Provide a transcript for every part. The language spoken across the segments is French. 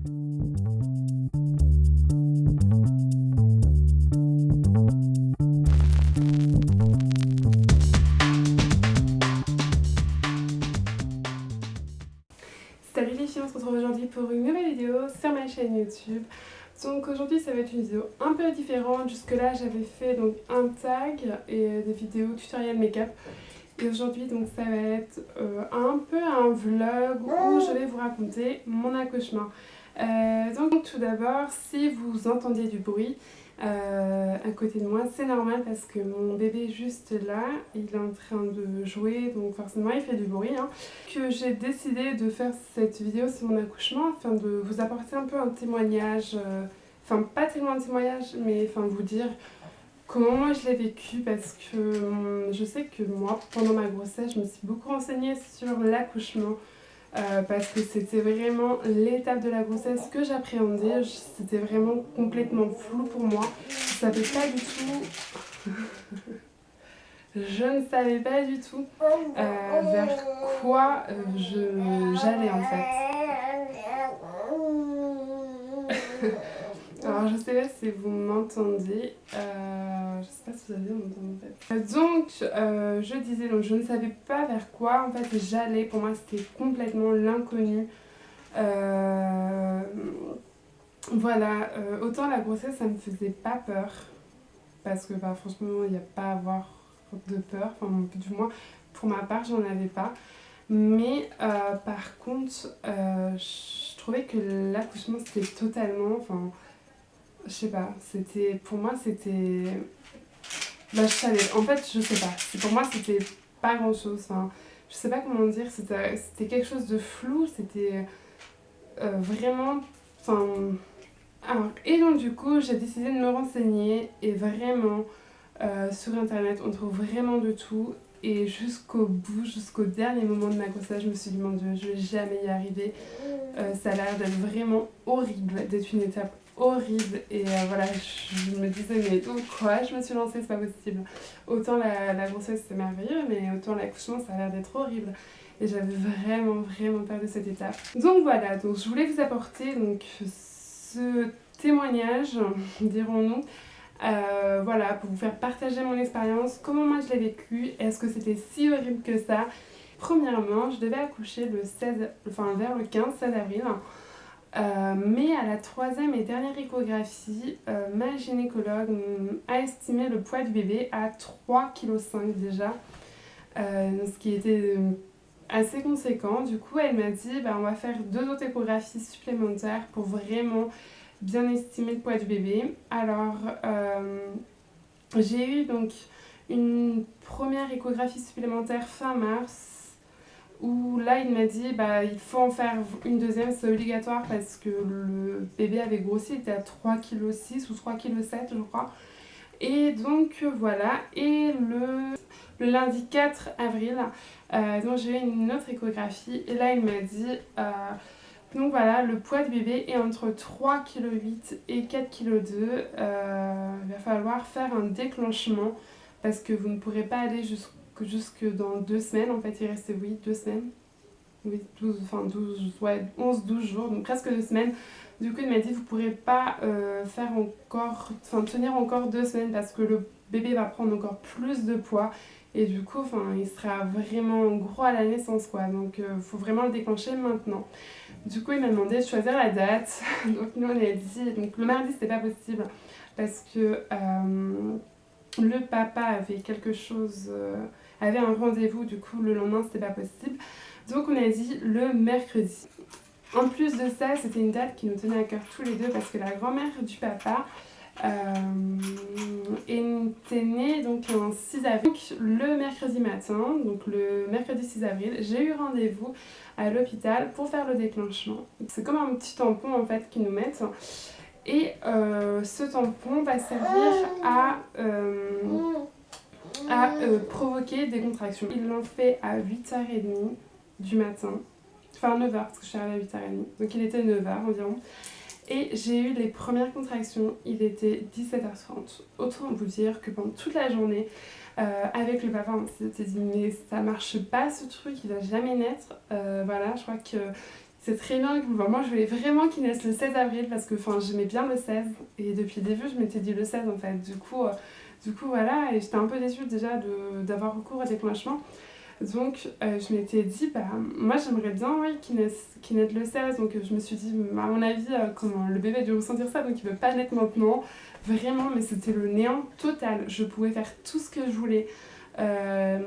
Salut les filles, on se retrouve aujourd'hui pour une nouvelle vidéo sur ma chaîne YouTube. Donc aujourd'hui ça va être une vidéo un peu différente. Jusque là j'avais fait donc un tag et des vidéos tutoriel make-up. Et aujourd'hui donc ça va être un peu un vlog où je vais vous raconter mon accouchement. Donc tout d'abord, si vous entendiez du bruit à côté de moi, c'est normal parce que mon bébé est juste là, il est en train de jouer, donc forcément il fait du bruit. Que j'ai décidé de faire cette vidéo sur mon accouchement afin de vous apporter un peu un témoignage, enfin pas tellement un témoignage, mais enfin vous dire comment moi je l'ai vécu, parce que je sais que moi pendant ma grossesse je me suis beaucoup renseignée sur l'accouchement. Parce que c'était vraiment l'étape de la grossesse que j'appréhendais, c'était vraiment complètement flou pour moi. Je savais pas du tout, je ne savais pas du tout vers quoi j'allais en fait. Alors je sais pas si vous m'entendez, je sais pas si vous avez entendu en fait. Donc je disais, donc je ne savais pas vers quoi en fait j'allais, pour moi c'était complètement l'inconnu. Voilà, autant la grossesse ça me faisait pas peur, parce que bah, franchement il n'y a pas à avoir de peur, enfin du moins pour ma part j'en avais pas. Mais par contre je trouvais que l'accouchement c'était totalement, enfin je sais pas, c'était, pour moi c'était, bah je savais, en fait je sais pas, pour moi c'était pas grand chose, enfin je sais pas comment dire, c'était quelque chose de flou, c'était vraiment, enfin. Alors, et donc du coup j'ai décidé de me renseigner, et vraiment sur internet on trouve vraiment de tout. Et jusqu'au bout, jusqu'au dernier moment de ma grossesse, je me suis dit mon Dieu, je vais jamais y arriver. Ça a l'air d'être vraiment horrible, d'être une étape horrible. Et voilà, je me disais mais quoi je me suis lancée, c'est pas possible. Autant la grossesse c'est merveilleux, mais autant l'accouchement ça a l'air d'être horrible. Et j'avais vraiment peur de cette étape. Donc voilà, donc je voulais vous apporter donc ce témoignage, dirons-nous. Voilà, pour vous faire partager mon expérience, comment moi je l'ai vécu, est-ce que c'était si horrible que ça. Premièrement, je devais accoucher vers le 15-16 avril, mais à la troisième et dernière échographie, ma gynécologue a estimé le poids du bébé à 3,5 kg déjà, ce qui était assez conséquent. Du coup elle m'a dit on va faire 2 autres échographies supplémentaires pour vraiment bien estimer le poids du bébé. Alors j'ai eu donc une première échographie supplémentaire fin mars, où là il m'a dit il faut en faire une deuxième, c'est obligatoire parce que le bébé avait grossi, il était à 3,6 kg ou 3,7 kg je crois. Et donc voilà, et le lundi 4 avril, donc j'ai eu une autre échographie, et là il m'a dit donc voilà, le poids du bébé est entre 3,8 kg et 4,2 kg. Il va falloir faire un déclenchement parce que vous ne pourrez pas aller jusque dans 2 semaines. En fait, il restait 2 semaines. Oui, 11-12 jours, donc presque 2 semaines. Du coup, il m'a dit vous ne pourrez pas tenir encore 2 semaines parce que le bébé va prendre encore plus de poids. Et du coup, il sera vraiment gros à la naissance, quoi. Donc, il faut vraiment le déclencher maintenant. Du coup, il m'a demandé de choisir la date. Donc, nous, on a dit. Donc, le mardi, c'était pas possible parce que le papa avait avait un rendez-vous. Du coup, le lendemain, c'était pas possible. Donc, on a dit le mercredi. En plus de ça, c'était une date qui nous tenait à cœur tous les deux parce que la grand-mère du papa était née donc un 6 avril. Donc, le mercredi matin, donc le mercredi 6 avril, j'ai eu rendez-vous à l'hôpital pour faire le déclenchement. C'est comme un petit tampon en fait qu'ils nous mettent. Et ce tampon va servir à provoquer des contractions. Ils l'ont fait à 8h30 du matin. Enfin 9h parce que je suis arrivée à 8h30. Donc il était 9h environ. Et j'ai eu les premières contractions, il était 17h30. Autant vous dire que pendant toute la journée, avec le papa, on s'était dit mais ça marche pas ce truc, il va jamais naître. Voilà, je crois que c'est très bien. Enfin, moi, je voulais vraiment qu'il naisse le 16 avril parce que j'aimais bien le 16. Et depuis le début, je m'étais dit le 16 en fait. Du coup voilà. Et j'étais un peu déçue déjà d'avoir recours à des déclenchement. Donc, je m'étais dit, bah, moi, j'aimerais bien oui, qu'il naisse le 16. Donc, je me suis dit, à mon avis, comment le bébé a dû ressentir ça. Donc, il ne veut pas naître maintenant. Vraiment, mais c'était le néant total. Je pouvais faire tout ce que je voulais. Euh,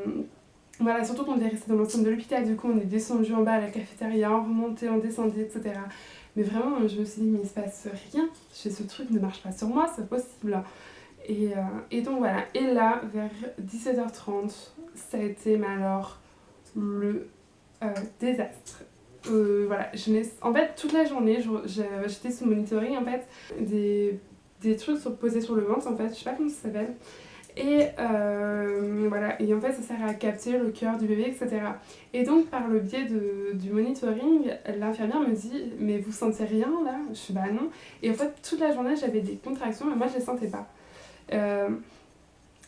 voilà, surtout qu'on est resté dans l'enceinte de l'hôpital, du coup on est descendu en bas à la cafétéria, on remontait, on descendait, etc. Mais vraiment, je me suis dit, mais il se passe rien, ce truc ne marche pas sur moi, c'est possible. Et donc voilà, et là, vers 17h30, ça a été, mais alors, le désastre. Voilà, en fait, toute la journée, j'étais sous monitoring, en fait, des trucs posés sur le ventre, en fait, je sais pas comment ça s'appelle. Et voilà, et en fait ça sert à capter le cœur du bébé, etc. Et donc par le biais du monitoring, l'infirmière me dit mais vous sentez rien là? Je suis bah non. Et en fait toute la journée j'avais des contractions mais moi je les sentais pas. Euh,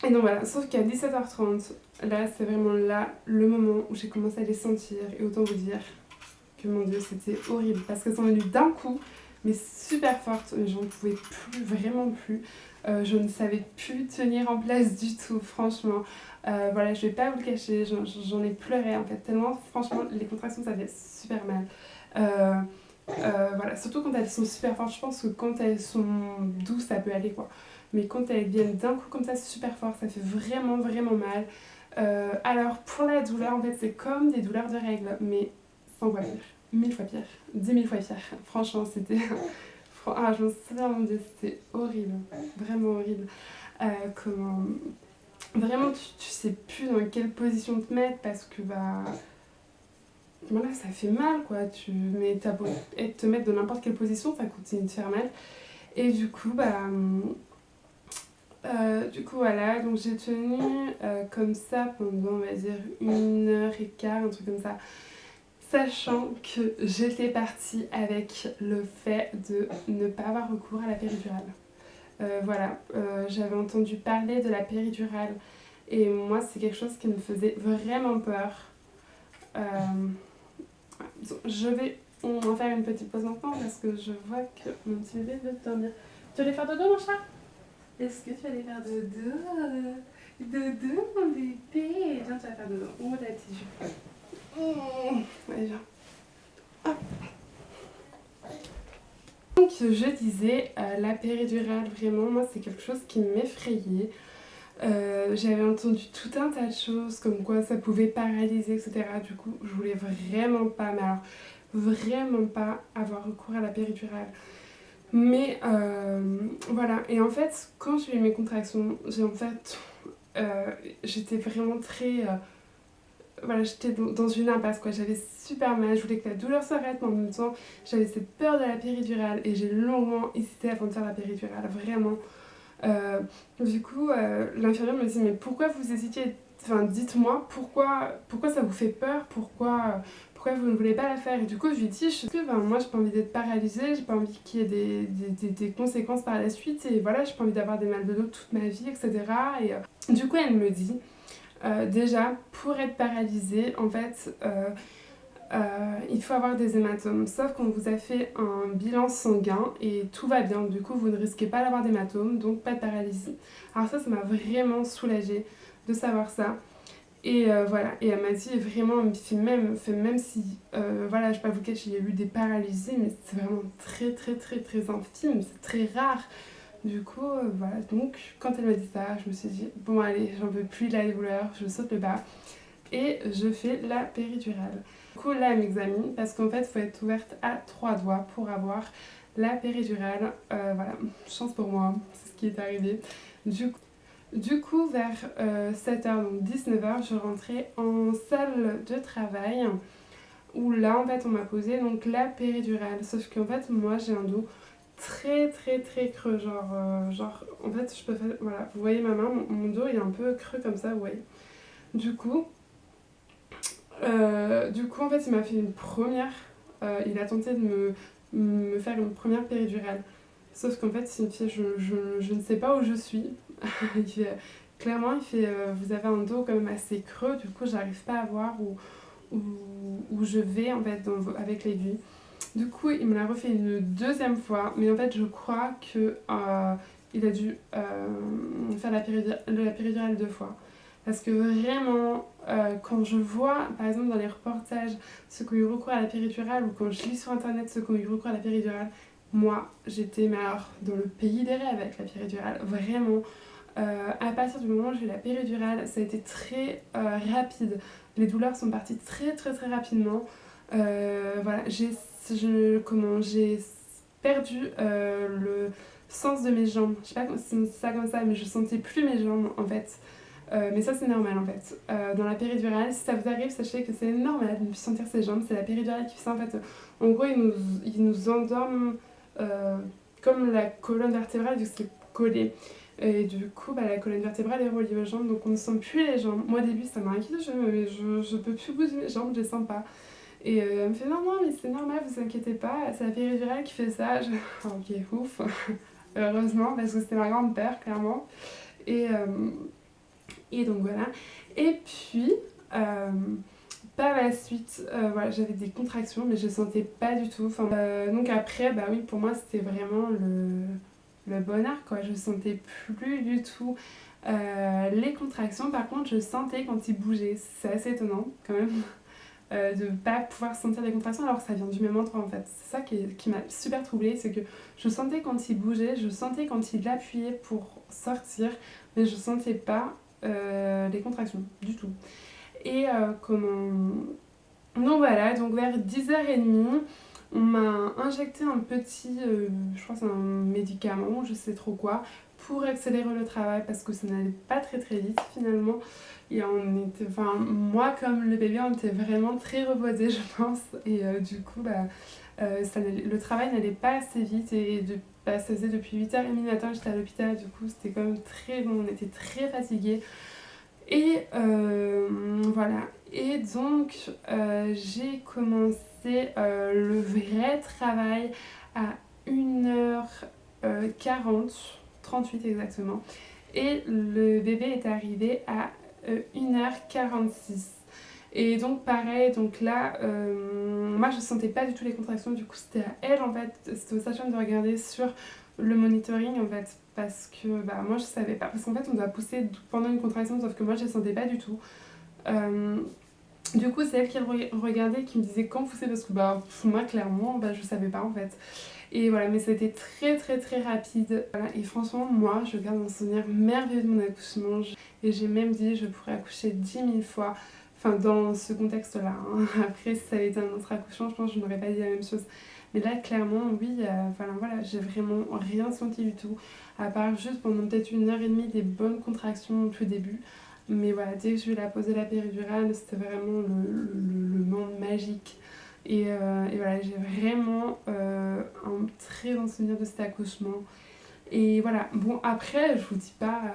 et donc voilà, sauf qu'à 17h30, là c'est vraiment là le moment où j'ai commencé à les sentir. Et autant vous dire que mon dieu c'était horrible parce qu'elles sont venues d'un coup mais super fortes, j'en pouvais plus, vraiment plus. Je ne savais plus tenir en place du tout, franchement. Voilà, je vais pas vous le cacher, j'en ai pleuré en fait, tellement franchement les contractions ça fait super mal. Voilà, surtout quand elles sont super fortes, je pense que quand elles sont douces ça peut aller quoi. Mais quand elles viennent d'un coup comme ça super fort, ça fait vraiment vraiment mal. Alors pour la douleur en fait c'est comme des douleurs de règles, mais 100 fois pire, 1000 fois pire, 10 000 fois pire. Franchement c'était... Ah, je me souviens, mon Dieu, c'était horrible, vraiment horrible. Comment... Vraiment, tu sais plus dans quelle position te mettre parce que, bah... Voilà, ça fait mal, quoi. Mais t'as beau te mettre dans n'importe quelle position, ça continue de faire mal. Et du coup, bah... voilà, donc j'ai tenu comme ça pendant, on va dire, 1h15, un truc comme ça. Sachant que j'étais partie avec le fait de ne pas avoir recours à la péridurale. Voilà, j'avais entendu parler de la péridurale et moi c'est quelque chose qui me faisait vraiment peur. Euh, on va faire une petite pause maintenant parce que je vois que mon petit bébé veut dormir. Tu vas aller faire dodo mon chat? Est-ce que tu vas aller faire dodo? Dodo mon bébé? Viens, tu vas faire dodo. Oh la petite jupe. Allez viens. Hop. Donc je disais, la péridurale vraiment moi c'est quelque chose qui m'effrayait. J'avais entendu tout un tas de choses comme quoi ça pouvait paralyser etc. Du coup je voulais vraiment pas, mais alors vraiment pas avoir recours à la péridurale. Mais voilà, et en fait quand j'ai eu mes contractions, j'étais vraiment très... voilà, j'étais dans une impasse quoi, j'avais super mal, je voulais que la douleur s'arrête mais en même temps j'avais cette peur de la péridurale et j'ai longuement hésité avant de faire la péridurale, vraiment. Du coup, l'infirmière me dit mais pourquoi vous hésitiez? Enfin, dites-moi pourquoi ça vous fait peur, pourquoi vous ne voulez pas la faire? Et du coup, je lui dis que moi j'ai pas envie d'être paralysée, j'ai pas envie qu'il y ait des conséquences par la suite, et voilà, j'ai pas envie d'avoir des mal de dos toute ma vie, etc. Et du coup, elle me dit déjà, pour être paralysée, en fait, il faut avoir des hématomes, sauf qu'on vous a fait un bilan sanguin et tout va bien, du coup vous ne risquez pas d'avoir d'hématomes, donc pas de paralysie. Alors ça m'a vraiment soulagée de savoir ça. Et voilà, et elle m'a dit vraiment, même si, voilà, je vais pas vous cacher, il y a eu des paralysies, mais c'est vraiment très très très très infime, c'est très rare. Du coup, voilà, donc quand elle m'a dit ça, je me suis dit, bon allez, j'en veux plus de la douleur, je saute le bas et je fais la péridurale. Du coup, là, elle m'examine parce qu'en fait, il faut être ouverte à 3 doigts pour avoir la péridurale. Voilà, chance pour moi, c'est ce qui est arrivé. Du coup vers 7h, donc 19h, je rentrais en salle de travail où là, en fait, on m'a posé donc la péridurale. Sauf qu'en fait, moi, j'ai un dos très très très creux, genre en fait, je peux faire, voilà, vous voyez ma main, mon dos il est un peu creux comme ça, vous voyez. Du coup, en fait, il m'a fait une première. Il a tenté de me faire une première péridurale. Sauf qu'en fait, il me fait je ne sais pas où je suis. Clairement, il fait vous avez un dos quand même assez creux, du coup, j'arrive pas à voir où je vais en fait avec l'aiguille. Du coup, il me l'a refait une deuxième fois, mais en fait, je crois que il a dû faire la péridurale 2 fois. Parce que vraiment, quand je vois, par exemple, dans les reportages, ceux qui ont eu recours à la péridurale, ou quand je lis sur internet ceux qui ont eu recours à la péridurale, moi, j'étais mais alors, dans le pays des rêves avec la péridurale. Vraiment, à partir du moment où j'ai eu la péridurale, ça a été très rapide. Les douleurs sont parties très très très rapidement. Voilà, j'ai perdu le sens de mes jambes. Je sais pas si c'est ça comme ça, mais je sentais plus mes jambes en fait. Mais ça c'est normal en fait. Dans la péridurale, si ça vous arrive, sachez que c'est normal de ne plus sentir ses jambes. C'est la péridurale qui fait ça en fait. En gros, il nous endorment comme la colonne vertébrale vu que c'est collé. Et du coup, bah, la colonne vertébrale est reliée aux jambes, donc on ne sent plus les jambes. Moi au début ça m'a inquiété, mais je peux plus bouger mes jambes, je les sens pas. Et elle me fait non, non, mais c'est normal, vous inquiétez pas, c'est la péridurale qui fait ça. Ok, ouf, heureusement, parce que c'était ma grande peur, clairement. Et, euh, et donc voilà. Et puis, par la suite, voilà, j'avais des contractions, mais je sentais pas du tout. Enfin, donc après, bah oui, pour moi, c'était vraiment le bonheur, quoi. Je sentais plus du tout les contractions. Par contre, je sentais quand ils bougeaient. C'est assez étonnant, quand même. De ne pas pouvoir sentir les contractions alors que ça vient du même endroit en fait. C'est ça qui m'a super troublée, c'est que je sentais quand il bougeait, je sentais quand il appuyait pour sortir, mais je sentais pas les contractions du tout. Et comment... Donc voilà, donc vers 10h30, on m'a injecté un petit, je crois que c'est un médicament, je sais trop quoi, pour accélérer le travail parce que ça n'allait pas très très vite finalement. Et on était, enfin, moi comme le bébé, on était vraiment très reposés, je pense. Et du coup, bah, le travail n'allait pas assez vite. Et bah, ça faisait depuis 8h30 du matin, j'étais à l'hôpital. Du coup, c'était quand même très long, on était très fatigués. Et voilà. Et donc, j'ai commencé le vrai travail à 1h40, 38 exactement. Et le bébé est arrivé à 1h46. Et donc pareil, donc là, moi je sentais pas du tout les contractions, du coup c'était à elle en fait, c'était au sage-femme de regarder sur le monitoring en fait, parce que bah moi je savais pas, parce qu'en fait on doit pousser pendant une contraction, sauf que moi je ne sentais pas du tout. Euh, du coup c'est elle qui regardait, qui me disait quand pousser, parce que bah moi clairement bah, je savais pas en fait. Et voilà, mais c'était très très très rapide. Voilà. Et franchement, moi, je garde un souvenir merveilleux de mon accouchement. Et j'ai même dit, je pourrais accoucher 10 000 fois. Enfin, dans ce contexte-là. Hein. Après, si ça avait été un autre accouchement, je pense que je n'aurais pas dit la même chose. Mais là, clairement, oui, voilà, j'ai vraiment rien senti du tout. À part juste pendant peut-être 1h30 des bonnes contractions au tout début. Mais voilà, dès que je lui ai posé la péridurale, c'était vraiment le monde magique. Et voilà, j'ai vraiment un très bon souvenir de cet accouchement. Et voilà, bon après, je vous dis pas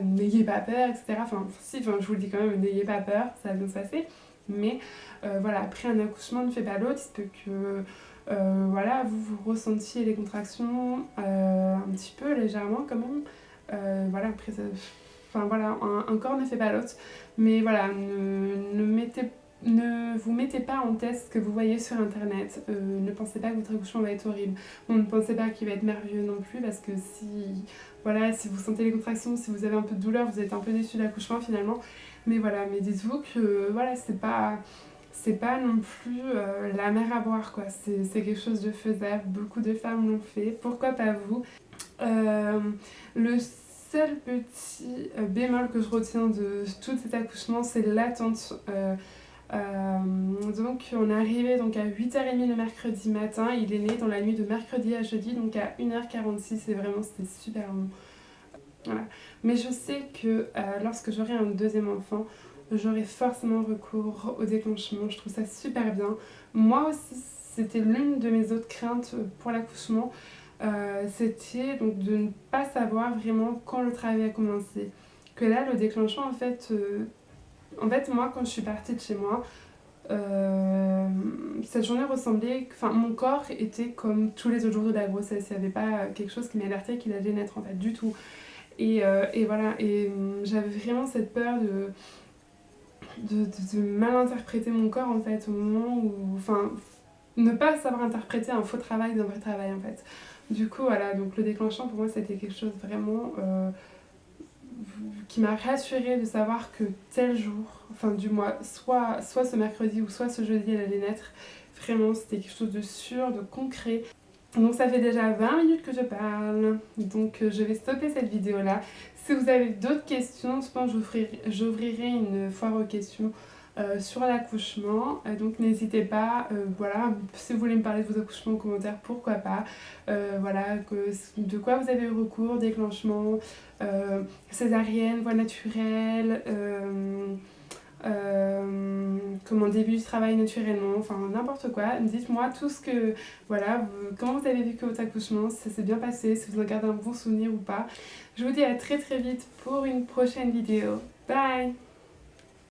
n'ayez pas peur, etc. Enfin, si, enfin, je vous le dis quand même, n'ayez pas peur, ça va bien se passer. Mais voilà, après un accouchement ne fait pas l'autre, il se peut que voilà, vous ressentiez les contractions un petit peu légèrement quand même. Voilà, après, enfin voilà, un corps ne fait pas l'autre. Mais voilà, ne vous mettez pas en test ce que vous voyez sur internet. Ne pensez pas que votre accouchement va être horrible. Ne pensez pas qu'il va être merveilleux non plus, parce que voilà, si vous sentez les contractions, si vous avez un peu de douleur, vous êtes un peu déçu de l'accouchement finalement. Mais voilà, mais dites-vous que voilà, c'est pas non plus la mer à boire quoi. C'est quelque chose de faisable. Beaucoup de femmes l'ont fait. Pourquoi pas vous? Euh, le seul petit bémol que je retiens de tout cet accouchement, c'est l'attente. Donc on est arrivé donc à 8h30 le mercredi matin, il est né dans la nuit de mercredi à jeudi, donc à 1h46, et vraiment c'était super long. Voilà. Mais je sais que lorsque j'aurai un deuxième enfant, j'aurai forcément recours au déclenchement, je trouve ça super bien. Moi aussi, c'était l'une de mes autres craintes pour l'accouchement, c'était donc de ne pas savoir vraiment quand le travail a commencé. Que là, le déclenchement, en fait, moi, quand je suis partie de chez moi, cette journée ressemblait... Enfin, mon corps était comme tous les autres jours de la grossesse. Il n'y avait pas quelque chose qui m'alertait qu'il allait naître, en fait, du tout. Et voilà, et j'avais vraiment cette peur de mal interpréter mon corps, en fait, au moment où... Enfin, ne pas savoir interpréter un faux travail d'un vrai travail en fait. Du coup voilà, donc le déclenchement pour moi c'était quelque chose vraiment qui m'a rassurée de savoir que tel jour, enfin du mois, soit ce mercredi ou soit ce jeudi elle allait naître. Vraiment c'était quelque chose de sûr, de concret. Donc ça fait déjà 20 minutes que je parle, donc je vais stopper cette vidéo là. Si vous avez d'autres questions, je pense que j'ouvrirai une foire aux questions sur l'accouchement, donc n'hésitez pas, voilà, si vous voulez me parler de vos accouchements en commentaire, pourquoi pas, voilà, de quoi vous avez eu recours, déclenchement, césarienne, voie naturelle, comment début du travail naturellement, enfin n'importe quoi, dites-moi tout ce que, voilà, comment vous avez vécu votre accouchement, si ça s'est bien passé, si vous en gardez un bon souvenir ou pas. Je vous dis à très très vite pour une prochaine vidéo. Bye!